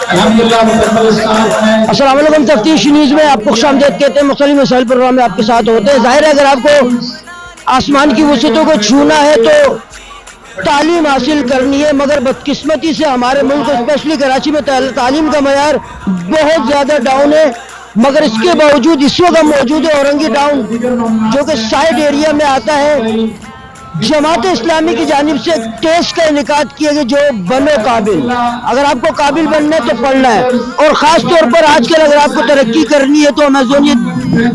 अस्सलाम वालेकुम। तफ्तीश न्यूज़ में आपको खुशामदीद कहते हैं। मुख्तलिफ मसाइल प्रोग्राम में आपके साथ होते हैं। जाहिर है अगर आपको आसमान की वसअतों को छूना है तो तालीम हासिल करनी है, मगर बदकिस्मती से हमारे मुल्क स्पेशली कराची में तालीम का मयार बहुत ज़्यादा डाउन है। मगर इसके बावजूद इस वक्त मौजूद है औरंगी टाउन, जो कि साइड एरिया में आता है। जमात इस्लामी की जानिब से एक टेस्ट का इनेकाद किया गया, जो बनो काबिल। अगर आपको काबिल बनना है तो पढ़ना है, और ख़ास तौर पर आजकल अगर आपको तरक्की करनी है तो अमेज़न ये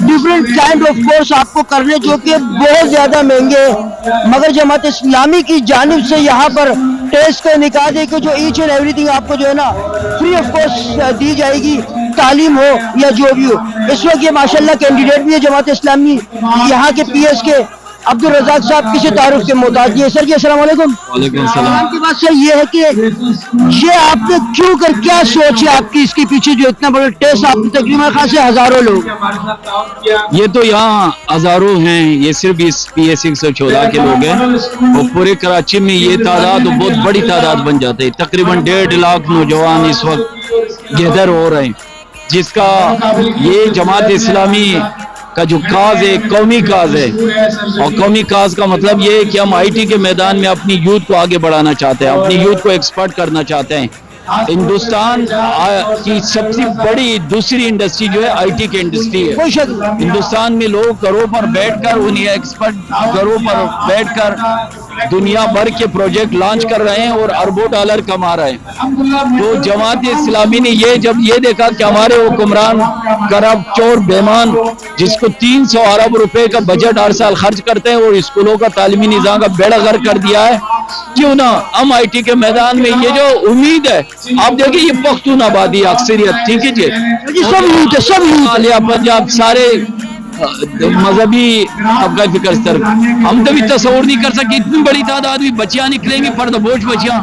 डिफरेंट काइंड ऑफ कोर्स आपको करने जो कि बहुत ज़्यादा महंगे हैं। मगर जमात इस्लामी की जानिब से यहाँ पर टेस्ट का इनेकाद है कि जो ईच एंड एवरीथिंग आपको जो है ना फ्री ऑफ कॉस्ट दी जाएगी, तालीम हो या जो भी हो। इस वक्त ये माशाल्लाह कैंडिडेट भी है जमात इस्लामी यहाँ के PS के अब्दुल रज़ाक साहब, किसी तारुफ के मोहताज है। सर जी अस्सलाम वालेकुम। वालेकुम सलाम। की बात सर ये है कि ये आपने क्यों कर, क्या सोच है आपकी इसके पीछे जो इतना बड़ा टेस्ट, आप तकरीबन खासे हजारों लोग, ये तो यहाँ हजारों हैं, ये सिर्फ इस PS 114 के लोग हैं, और पूरे कराची में ये तादाद बहुत बड़ी तादाद बन जाते हैं। तकरीबन 1.5 लाख नौजवान इस वक्त गैदर हो रहे हैं, जिसका ये जमात इस्लामी का जो काज है कौमी काज है। और कौमी काज का मतलब ये है कि हम IT के मैदान में अपनी यूथ को आगे बढ़ाना चाहते हैं, अपनी यूथ को एक्सपर्ट करना चाहते हैं। हिंदुस्तान की सबसे बड़ी दूसरी इंडस्ट्री जो है IT की इंडस्ट्री है। हिंदुस्तान में लोग घरों पर बैठकर, उन्हें एक्सपर्ट घरों पर बैठकर दुनिया भर के प्रोजेक्ट लॉन्च कर रहे हैं और अरबों डॉलर कमा रहे हैं। तो जमात इस्लामी ने जब ये देखा कि हमारे हुक्मरान करप्ट, चोर, बेईमान, जिसको 300 अरब रुपए का बजट हर साल खर्च करते हैं और स्कूलों का तालीमी निज़ाम का बेड़ा गर्क कर दिया है, क्यों ना हम IT के मैदान में ये जो उम्मीद है, आप देखिए ये पख्तून आबादी अक्सरियत, ठीक है जी, सब पंजाब सारे मजहबी आपका फिक्र स्तर, हम कभी तस्वुर नहीं कर सकते इतनी बड़ी तादाद में बच्चियां निकलेंगी, पर्दापोश बच्चियां,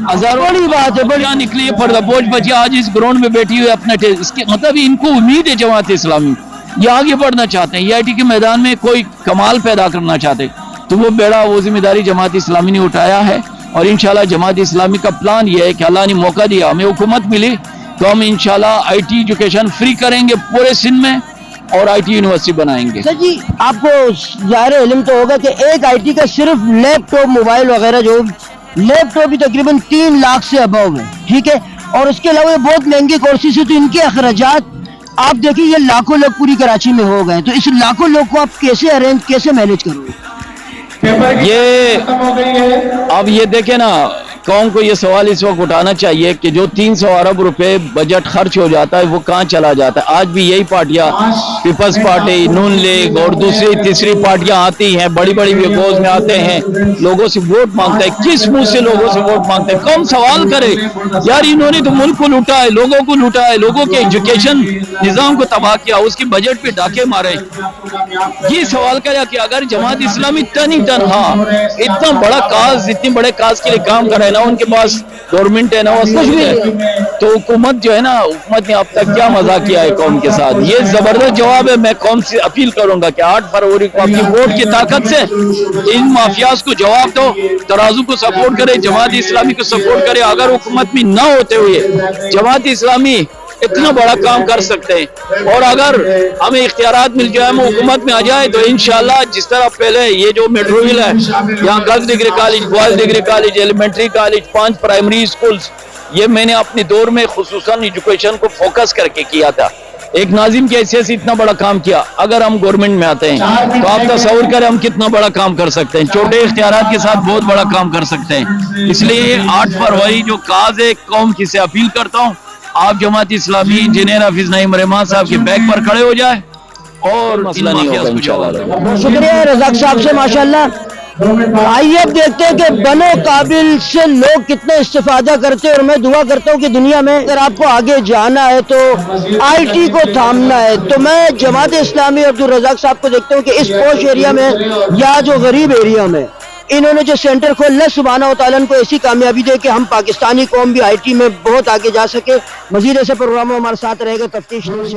हजारों बड़ी बात है, बच्चियां निकली है, पर्दापोश बच्चियां आज इस ग्राउंड में बैठी हुई है अपना इसके मतलब इनको उम्मीद है जमात इस्लामी ये आगे बढ़ना चाहते हैं, ये IT के मैदान में कोई कमाल पैदा करना चाहते हैं। तो वो बेड़ा, वो जिम्मेदारी जमात इस्लामी ने उठाया है, और इंशाल्लाह जमात इस्लामी का प्लान ये है कि अल्लाह ने मौका दिया, हमें हुकूमत मिली तो हम इंशाल्लाह IT एजुकेशन फ्री करेंगे पूरे सिंध में और IT यूनिवर्सिटी बनाएंगे। सर जी आपको ज़ाहिर इल्म तो होगा कि एक IT का सिर्फ लैपटॉप, मोबाइल वगैरह, जो लैपटॉप भी तकरीबन 3 लाख से अबव है, ठीक है, और उसके अलावा बहुत महंगे कोर्सेज है, तो इनके अखराजात आप देखिए ये लाखों लोग पूरी कराची में हो गए, तो इस लाखों लोग को आप कैसे मैनेज करोगे? ये अब ये देखे ना, कौम को ये सवाल इस वक्त उठाना चाहिए कि जो 300 अरब रुपए बजट खर्च हो जाता है वो कहाँ चला जाता है। आज भी यही पार्टियां, पीपल्स पार्टी, नून लीग और दूसरी तीसरी पार्टियां आती हैं, बड़ी बड़ी विकोज में आते हैं, लोगों से वोट मांगते हैं। किस मुंह से लोगों से वोट मांगते हैं? कौन सवाल करे यार, इन्होंने तो मुल्क को लूटा है, लोगों को लूटा है, लोगों के एजुकेशन निजाम को तबाह किया, उसके बजट पे डाके मारे। ये सवाल करा कि अगर जमात इस्लामी टन ही टन, हाँ इतना बड़ा काज, इतने बड़े काज के लिए काम कर रहे हैं ना, उनके पास गवर्नमेंट है ना, वो कुछ भी है, तो हुकूमत जो है ना, हुकूमत ने अब तक क्या मजाक किया है कौम के साथ। ये जबरदस्त जवाब है। मैं कौम से अपील करूंगा कि 8 फरवरी को अपनी वोट की ताकत से इन माफियाज को जवाब दो, तराजू को सपोर्ट करे, जमात इस्लामी को सपोर्ट करे। अगर हुकूमत में न होते हुए जमात इस्लामी इतना बड़ा काम कर सकते हैं, और अगर हमें इख्तियारात मिल जाए, हम हुकूमत में आ जाए, तो इंशाल्लाह जिस तरह पहले ये जो मेट्रो व्हील है, यहाँ girls degree college, boys degree college, elementary college, 5 primary schools, ये मैंने अपने दौर में खुसूसन एजुकेशन को फोकस करके किया था। एक नाजिम की हैसियत से इतना बड़ा काम किया। अगर हम गवर्नमेंट में आते हैं तो आप तस्वीर करें हम कितना बड़ा काम कर सकते हैं, छोटे इख्तियारात के साथ बहुत बड़ा काम कर सकते हैं। इसलिए 8 फरवरी जो काज है, कौम की से अपील करता हूँ, आप जमात इस्लामी इंजीनियर हाफिज नईम रहमान साहब के बैक पर खड़े हो जाए और मसला नहीं होगा इंशाल्लाह। शुक्रिया रज़ाक साहब से, माशाल्लाह। आइए अब देखते हैं कि बनो काबिल से लोग कितने इस्तेफादा करते हैं, और मैं दुआ करता हूँ कि दुनिया में अगर आपको आगे जाना है तो IT को थामना है। तो मैं जमात इस्लामी अब्दुल रज़ाक साहब को देखता हूँ कि इस पोश एरिया में या जो गरीब एरिया में इन्होंने जो सेंटर खोला, सुब्हानहू तआला को ऐसी कामयाबी दे कि हम पाकिस्तानी कौम भी IT में बहुत आगे जा सके। मज़ीद ऐसे प्रोग्रामों हमारे साथ रहेगा। तफ्तीश न्यूज़ से